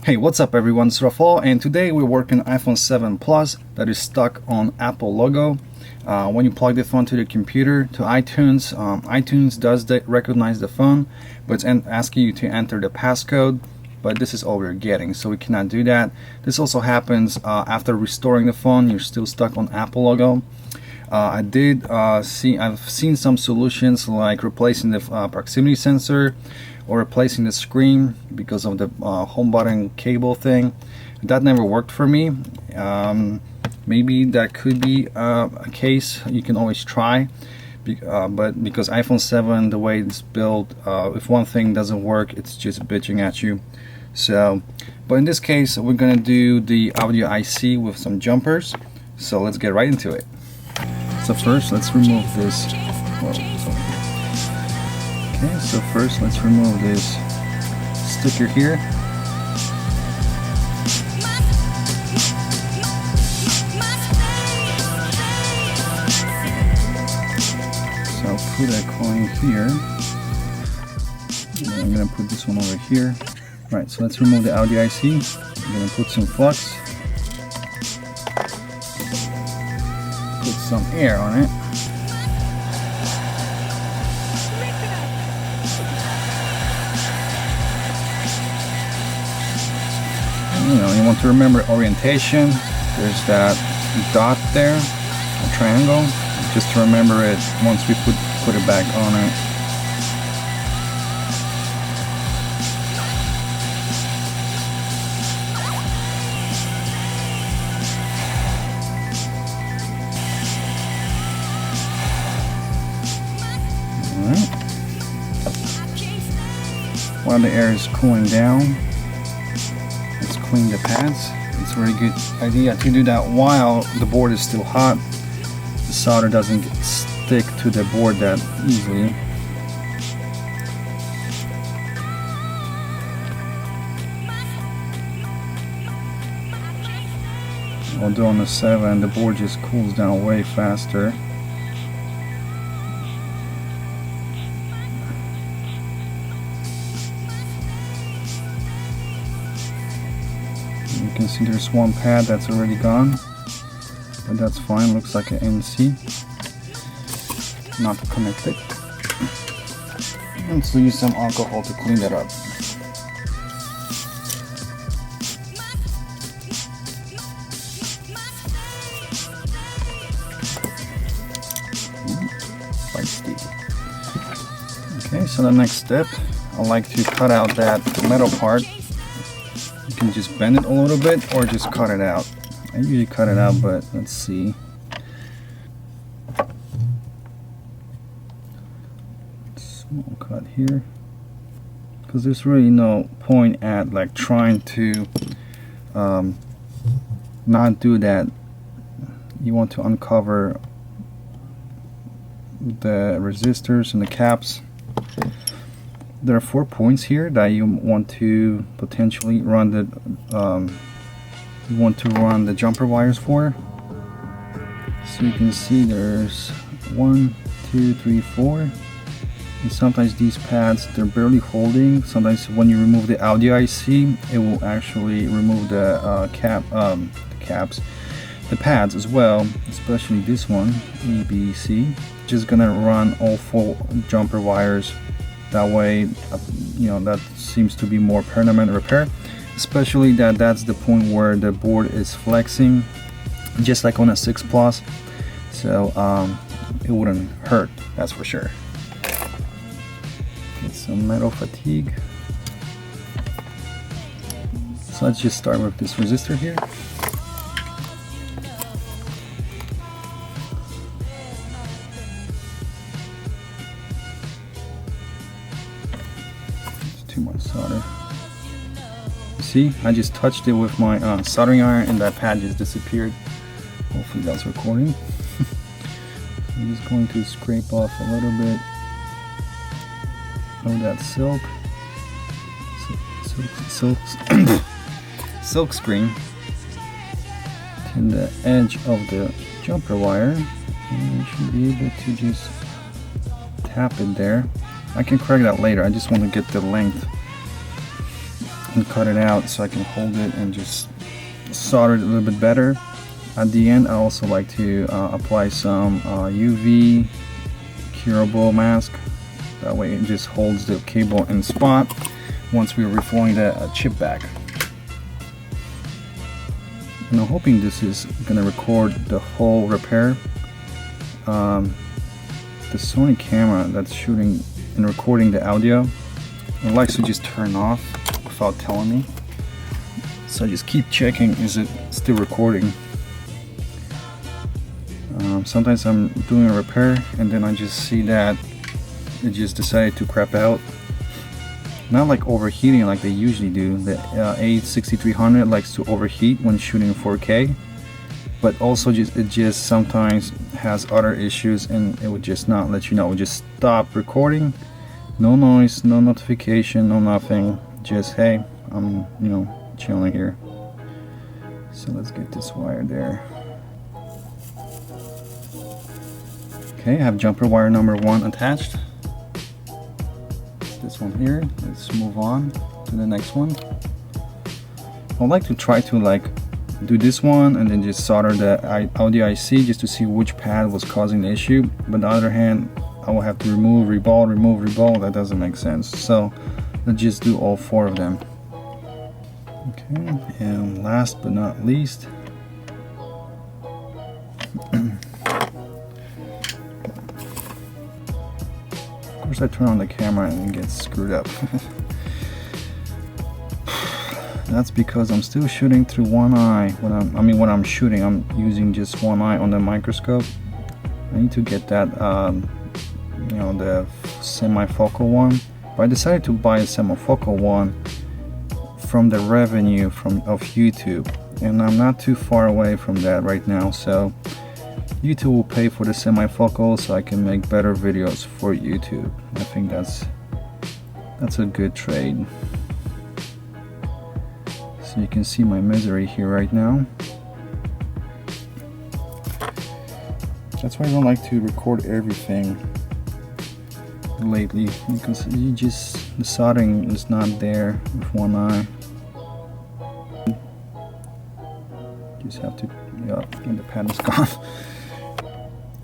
Hey, what's up everyone, it's Rafal, and today we're working iPhone 7 Plus that is stuck on Apple logo. When you plug the phone to the computer, to iTunes, iTunes does recognize the phone, but it's asking you to enter the passcode, but this is all we're getting, so we cannot do that. This also happens after restoring the phone, you're still stuck on Apple logo. I've seen some solutions like replacing the proximity sensor or replacing the screen because of the home button cable thing. That never worked for me. Maybe that could be a case you can always try, but because iPhone 7, the way it's built, if one thing doesn't work, it's just bitching at you. So, but in this case, we're gonna do the audio IC with some jumpers. So let's get right into it. So first, let's remove this. Okay, so first let's remove this sticker here. So I'll put a coin here. And I'm gonna put this one over here. Right, so let's remove the audio IC. I'm gonna put some flux. Put some air on it. You want to remember orientation. There's that dot there, a triangle. Just to remember it once we put it back on it. Alright. While the air is cooling down, clean the pads. It's a very good idea to do that while the board is still hot. The solder doesn't stick to the board that easily. Although on the 7 the board just cools down way faster. You can see there's one pad that's already gone, but that's fine, looks like an NC, not connected. And so use some alcohol to clean that up. Feisty. Okay, so the next step, I like to cut out that metal part. You can just bend it a little bit or just cut it out. I usually cut it out, but let's see. Small cut here, because there's really no point at like trying to not do that. You want to uncover the resistors and the caps. There are 4 points here that you want to potentially run the jumper wires for. So you can see there's 1, 2, 3, 4, and sometimes these pads, they're barely holding. Sometimes when you remove the audio IC, it will actually remove the caps, the pads as well, especially this one, A, B, C. Just gonna run all 4 jumper wires. That way, that seems to be more permanent repair, especially that's the point where the board is flexing, just like on a 6 Plus. So it wouldn't hurt, that's for sure. Get some metal fatigue. So let's just start with this resistor here. Too much solder. See, I just touched it with my soldering iron and that pad just disappeared. Hopefully that's recording. I'm just going to scrape off a little bit of that silk screen to the edge of the jumper wire, and you should be able to just tap it there. I can correct that later. I just want to get the length and cut it out so I can hold it and just solder it a little bit better. At the end, I also like to apply some UV curable mask. That way it just holds the cable in spot once we're reflowing the chip back. And I'm hoping this is gonna record the whole repair. The Sony camera that's shooting and recording the audio, it likes to just turn off without telling me. So I just keep checking, is it still recording? Sometimes I'm doing a repair and then I just see that it just decided to crap out. Not like overheating like they usually do. The A6300 likes to overheat when shooting 4K, but also it just sometimes has other issues and it would just not let you know. It would just stop recording. No noise, no notification, no nothing. Just, hey, I'm chilling here. So let's get this wire there. Okay, I have jumper wire number 1 attached. This one here. Let's move on to the next one. I'd like to try to do this one and then just solder the audio IC just to see which pad was causing the issue. But on the other hand, I will have to remove, reball. That doesn't make sense. So let's just do all 4 of them. Okay, and last but not least, of course I turn on the camera and it gets screwed up. That's because I'm still shooting through one eye. When I'm shooting, I'm using just one eye on the microscope. I need to get that, the semi-focal one. But I decided to buy a semi-focal one from the revenue of YouTube, and I'm not too far away from that right now. So YouTube will pay for the semi-focal so I can make better videos for YouTube. I think that's a good trade. So you can see my misery here right now. That's why I don't like to record everything lately, because the soldering is not there with one eye. Just have to, and the pad is gone.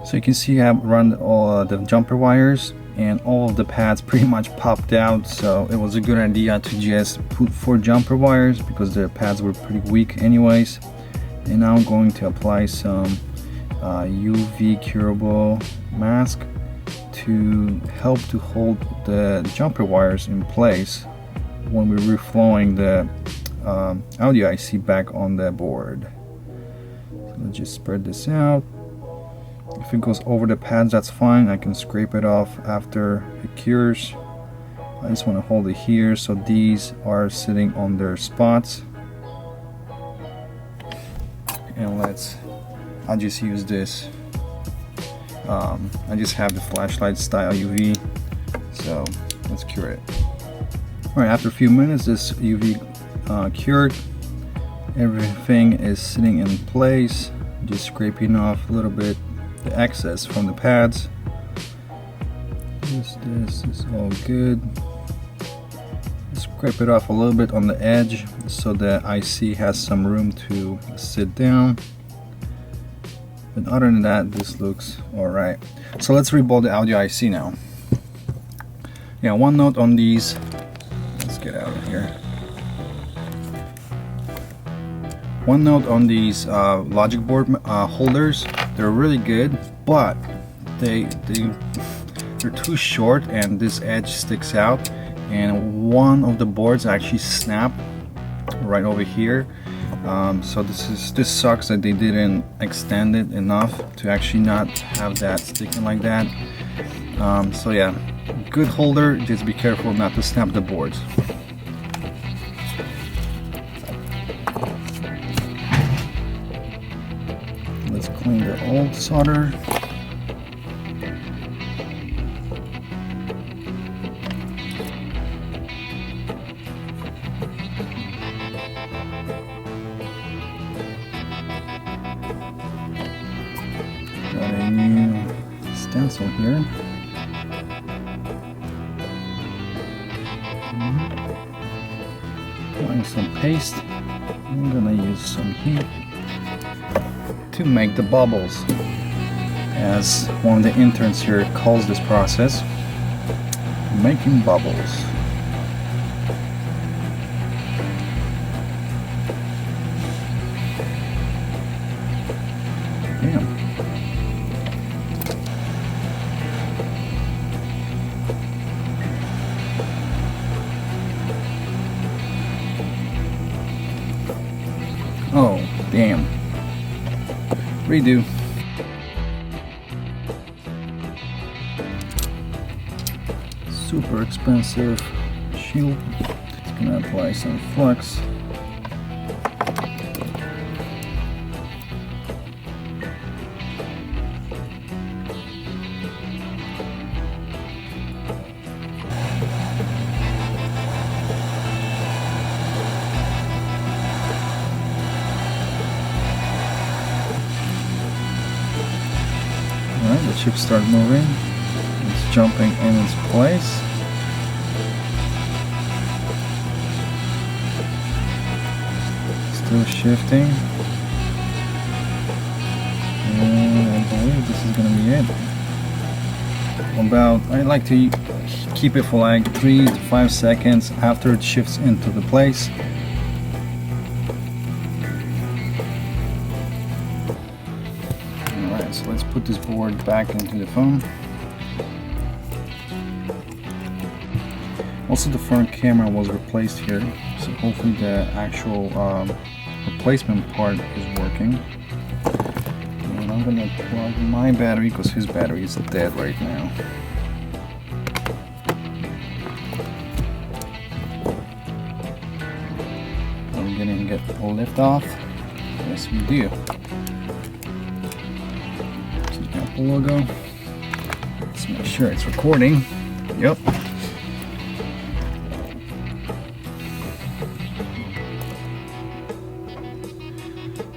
So you can see I've run all the jumper wires and all of the pads pretty much popped out, so it was a good idea to just put 4 jumper wires because the pads were pretty weak anyways. And now I'm going to apply some UV curable mask to help to hold the jumper wires in place when we're reflowing the audio IC back on the board. So let's just spread this out. If it goes over the pads, that's fine. I can scrape it off after it cures. I just want to hold it here so these are sitting on their spots. And I'll just use this. I just have the flashlight style UV, so let's cure it. Alright, after a few minutes, this UV cured. Everything is sitting in place. Just scraping off a little bit the excess from the pads. This is all good. Scrape it off a little bit on the edge so the IC has some room to sit down. And other than that, this looks alright. So let's rebuild the audio IC now. Yeah, one note on these. Let's get out of here. One note on these logic board holders. They're really good, but they're too short and this edge sticks out. And one of the boards actually snapped right over here. So this sucks that they didn't extend it enough to actually not have that sticking like that. So yeah, good holder, just be careful not to snap the boards. Let's clean the old solder. Got a new stencil here. paste. I'm gonna use some heat to make the bubbles, as one of the interns here calls this process making bubbles. Damn. Oh, damn. Redo. Super expensive shield. It's gonna apply some flux. Alright, the chip starts moving. It's jumping in its place. Still shifting. And I believe this is gonna be it. I like to keep it for like 3 to 5 seconds after it shifts into the place. Alright, so let's put this board back into the phone. Also, the front camera was replaced here, so hopefully the actual replacement part is working. And I'm gonna plug my battery because his battery is dead right now. Are we gonna get a lift off? Yes, we do. So the Apple logo. Let's make sure it's recording. Yep.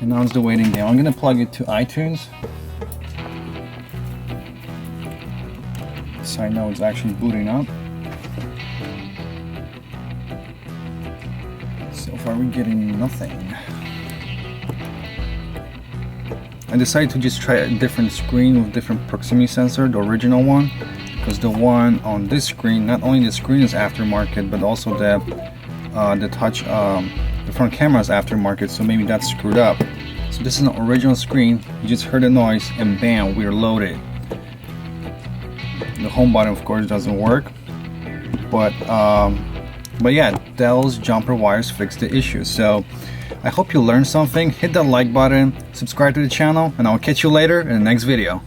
And now it's the waiting game. I'm gonna plug it to iTunes, so I know it's actually booting up. So far we're getting nothing. I decided to just try a different screen with different proximity sensor, the original one, because the one on this screen, not only the screen is aftermarket, but also the touch, the front camera is aftermarket, so maybe that's screwed up. So this is an original screen. You just heard the noise and bam, we're loaded. The home button of course doesn't work, but yeah, Dell's jumper wires fixed the issue. So I hope you learned something. Hit that like button, subscribe to the channel, and I'll catch you later in the next video.